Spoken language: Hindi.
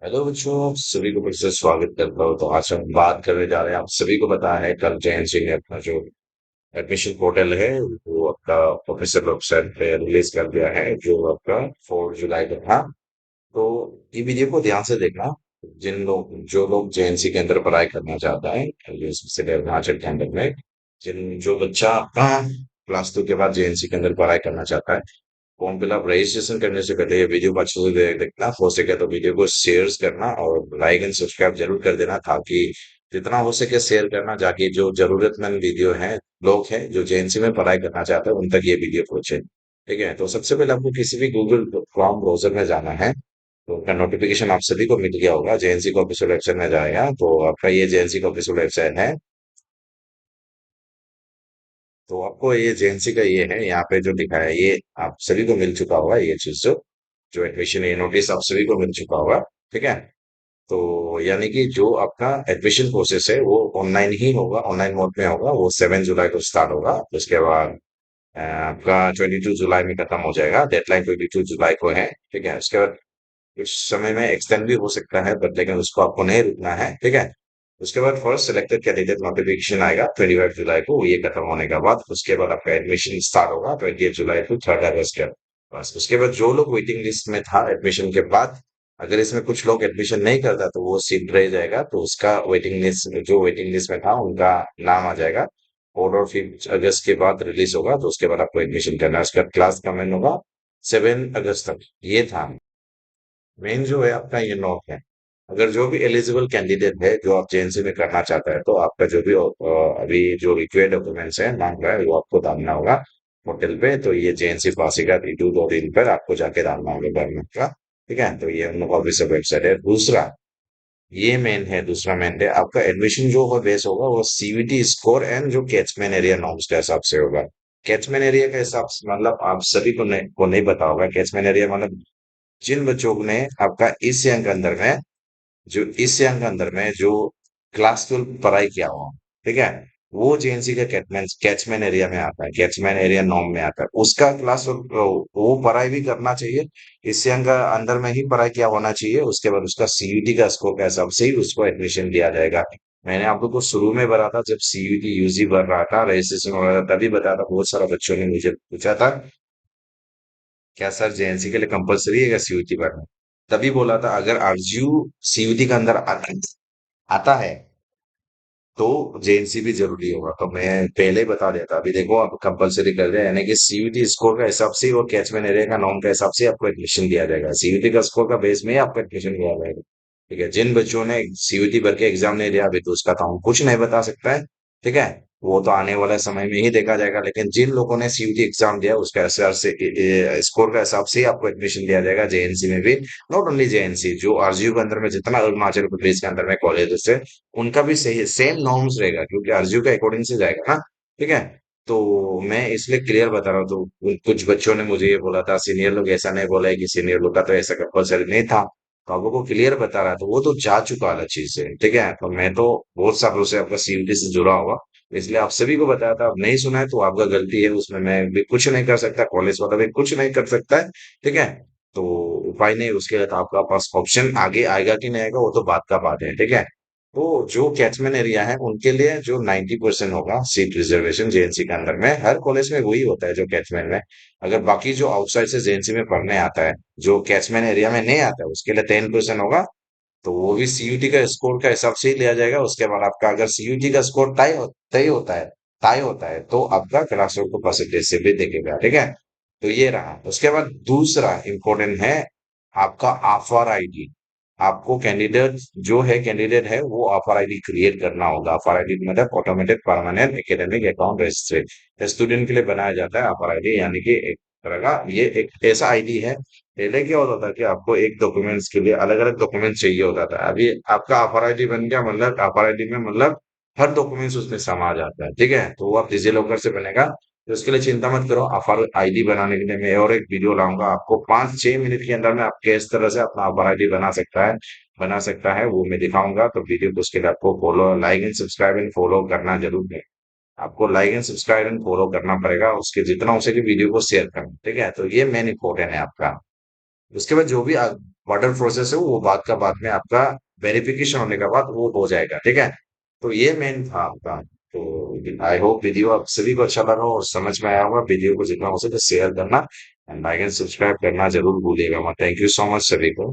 हेलो बच्चों, आप सभी को फिर से स्वागत करता हूँ। तो आज हम बात करने जा रहे हैं। आप सभी को पता है कल जैन सिंह ने अपना जो एडमिशन पोर्टल है वो आपका ऑफिशियल वेबसाइट पे रिलीज कर दिया है, जो आपका 4 जुलाई को था। तो ये वीडियो को ध्यान से देखना। जो लोग जेएनसी के अंदर पढ़ाई करना चाहता है, यूनिवर्सिटी अरुणाचल के अंदर में, जिन जो बच्चा अपना क्लास 2 के बाद जेएनसी के अंदर पढ़ाई करना चाहता है, फॉर्म फिलअप रजिस्ट्रेशन करने से पहले ये वीडियो को अच्छे से देखना। हो सके तो वीडियो को शेयर करना और लाइक एंड सब्सक्राइब जरूर कर देना, ताकि जितना हो सके शेयर करना, जाकि जो जरूरतमंद वीडियो हैं, लोग हैं जो जेएनसी में पढ़ाई करना चाहते हैं, उन तक ये वीडियो पहुंचे। ठीक है, तो सबसे पहले आपको किसी भी गूगल क्रोम ब्राउजर में जाना है। तो उनका नोटिफिकेशन आप सभी को मिल गया होगा, जेएनसी का ऑफिशियल वेबसाइट में जाएगा। तो आपका ये जेएनसी का ऑफिशियल वेबसाइट है। तो आपको ये जेएनसी का ये है, यहाँ पे जो दिखा है ये आप सभी को मिल चुका होगा। ये चीज जो जो एडमिशन ये नोटिस आप सभी को मिल चुका होगा। ठीक है, तो यानी कि जो आपका एडमिशन प्रोसेस है वो ऑनलाइन ही होगा, ऑनलाइन मोड में होगा। वो 7 जुलाई को स्टार्ट होगा। उसके बाद आपका 22 जुलाई में खत्म हो जाएगा। डेडलाइन 22 जुलाई को है। ठीक है, उसके बाद कुछ समय में एक्सटेंड भी हो सकता है, बट लेकिन उसको आपको नहीं रुकना है। ठीक है, उसके बाद फर्स्ट सिलेक्टेड कैंडिडेट नोटिफिकेशन आएगा 25 जुलाई को। ये खत्म होने के बाद उसके बाद आपका एडमिशन स्टार्ट होगा 28 जुलाई टू 3 अगस्त के बस। उसके बाद जो लोग वेटिंग लिस्ट में था एडमिशन के बाद, अगर इसमें कुछ लोग एडमिशन नहीं करता तो वो सीट रह जाएगा। तो उसका वेटिंग लिस्ट, जो वेटिंग लिस्ट में था उनका नाम आ जाएगा। और 5 अगस्त के बाद रिलीज होगा। तो उसके बाद आपको एडमिशन करना है। उसका क्लास कमेंट होगा 7 अगस्त तक। ये था मेन जो है आपका ये नॉक है। अगर जो भी एलिजिबल कैंडिडेट है जो आप जेएनसी में करना चाहता है, तो आपका जो भी अभी जो रिक्वायर्ड डॉक्यूमेंट्स है मांग रहा है, वो आपको डालना होगा पोर्टल पे। तो ये जेएनसी पासीघाट edu.in पर आपको जाके डालना होगा गवर्नमेंट का। ठीक है, तो ये हम लोग ऑफिशियल वेबसाइट है। दूसरा ये मेन है, दूसरा मेन है आपका एडमिशन जो होगा बेस होगा वो सीवीटी स्कोर एंड जो कैचमेंट एरिया नॉर्म्स के हिसाब से होगा। कैचमेंट एरिया के हिसाब से मतलब आप सभी को नहीं पता होगा। कैचमेंट एरिया मतलब जिन बच्चों ने आपका इस ईयर के अंदर में, जो इस ईयर के अंदर में जो क्लास 12 पढ़ाई किया हुआ, ठीक है, वो जेएनसी का कैचमेंट कैचमेंट एरिया में आता है, कैचमेंट एरिया नॉर्म में आता है। उसका वो पढ़ाई भी करना चाहिए। इस ईयर का अंदर में ही पढ़ाई किया होना चाहिए। उसके बाद उसका सीयूटी का स्कोर के हिसाब से ही उसको एडमिशन दिया जाएगा। मैंने आप लोग को शुरू में बताया था, जब सीयूटी यूजी भर रहा था, रजिस्ट्रेशन हो रहा था, तभी बताया था। बहुत सारा बच्चों ने मुझे पूछा था, क्या सर जेएनसी के लिए कंपलसरी है क्या सीयूटी भरना? तभी बोला था अगर आरजीयू सीयूटी के अंदर आता है तो जेएनसी भी जरूरी होगा। तो मैं पहले ही बता दिया था। अभी देखो अब कंपलसरी कर दिया, यानी कि सीयूटी स्कोर का हिसाब से और कैचमेंट एरिया का नॉर्म का हिसाब से आपको एडमिशन दिया जाएगा। सीयूटी का स्कोर का बेस में ही आपको एडमिशन दिया जाएगा। ठीक है, जिन बच्चों ने सीयूटी भर के एग्जाम नहीं दिया अभी, तो उसका तो हम कुछ नहीं बता सकता है। ठीक है, वो तो आने वाले समय में ही देखा जाएगा। लेकिन जिन लोगों ने सीयूटी एग्जाम दिया उसका हिसाब से, स्कोर का हिसाब से ही आपको एडमिशन दिया जाएगा जेएनसी में भी। नॉट ओनली जेएनसी, जो आरजीयू के अंदर में जितना अरुणाचल प्रदेश के अंदर में कॉलेजेस है, उनका भी सही सेम नॉर्म्स रहेगा, क्योंकि आरजीयू के अकॉर्डिंग से जाएगा ना। ठीक है, तो मैं इसलिए क्लियर बता रहा हूँ। तो कुछ बच्चों ने मुझे ये बोला था, सीनियर लोग ऐसा नहीं बोला है कि सीनियर लोग का तो ऐसा कंपलसरी नहीं था। तो आप लोगों को क्लियर बता रहा था, वो तो जा चुका अलग चीज से। ठीक है, तो मैं तो बहुत सालों से आपका सीयूटी से जुड़ा हुआ, इसलिए आप सभी को बताया था। अब नहीं सुना है तो आपका गलती है, उसमें मैं भी कुछ नहीं कर सकता, कॉलेज वाला भी कुछ नहीं कर सकता है। ठीक है, तो उपाय नहीं, उसके लिए तो आपका पास ऑप्शन आगे आएगा कि नहीं आएगा वो तो बात का बात है। ठीक है, तो जो कैचमेंट एरिया है उनके लिए जो 90% होगा सीट रिजर्वेशन जेएनसी के अंदर में, हर कॉलेज में वही होता है जो कैचमेंट में। अगर बाकी जो आउटसाइड से जेएनसी में पढ़ने आता है, जो कैचमेंट एरिया में नहीं आता है, उसके लिए 10% होगा। तो वो भी सीयूटी का स्कोर का हिसाब से ही लिया जाएगा। उसके बाद आपका अगर सीयूटी का स्कोर तय होता है, तय होता है, तो आपका क्लासरूम को परसेंटेज से भी देखेगा। ठीक है, तो ये रहा। उसके बाद दूसरा इंपॉर्टेंट है आपका ऑफर आईडी। आपको कैंडिडेट है वो ऑफर आईडी क्रिएट करना होगा। ऑफर आईडी मतलब automated permanent academic account registered student के लिए बनाया जाता है ऑफर आईडी, यानी कि एक तरह का ये एक ऐसा आईडी है। पहले क्या होता था कि आपको एक डॉक्यूमेंट्स के लिए अलग अलग डॉक्यूमेंट चाहिए होता था। अभी आपका ऑफर आईडी बन गया, मतलब ऑफर आईडी में मतलब हर डॉक्यूमेंट्स उसमें समा जाता है। ठीक है, तो वो आप डिजी लॉकर से बनेगा। तो उसके लिए चिंता मत करो। ऑफर आईडी बनाने के लिए मैं और एक वीडियो लाऊंगा, आपको 5-6 मिनट के अंदर में आप किस तरह से अपना ऑफर आईडी बना सकता है वो मैं दिखाऊंगा। तो वीडियो को उसके लिए आपको follow, like and subscribe and follow करना जरूर है। आपको like and subscribe and follow करना पड़ेगा, उसके जितना हो सके वीडियो को शेयर करना। ठीक है, तो ये मेन इंपॉर्टेंट है आपका। उसके बाद जो भी बॉर्डर प्रोसेस है वो बाद का बाद में आपका वेरिफिकेशन होने के बाद वो हो जाएगा, ठीक है। तो ये मेन था आपका। तो आई होप वीडियो आप सभी को अच्छा लगा और समझ में आया होगा। वीडियो को जितना हो सके शेयर करना एंड लाइक एंड सब्सक्राइब करना जरूर भूलिएगा। थैंक यू सो मच सभी को।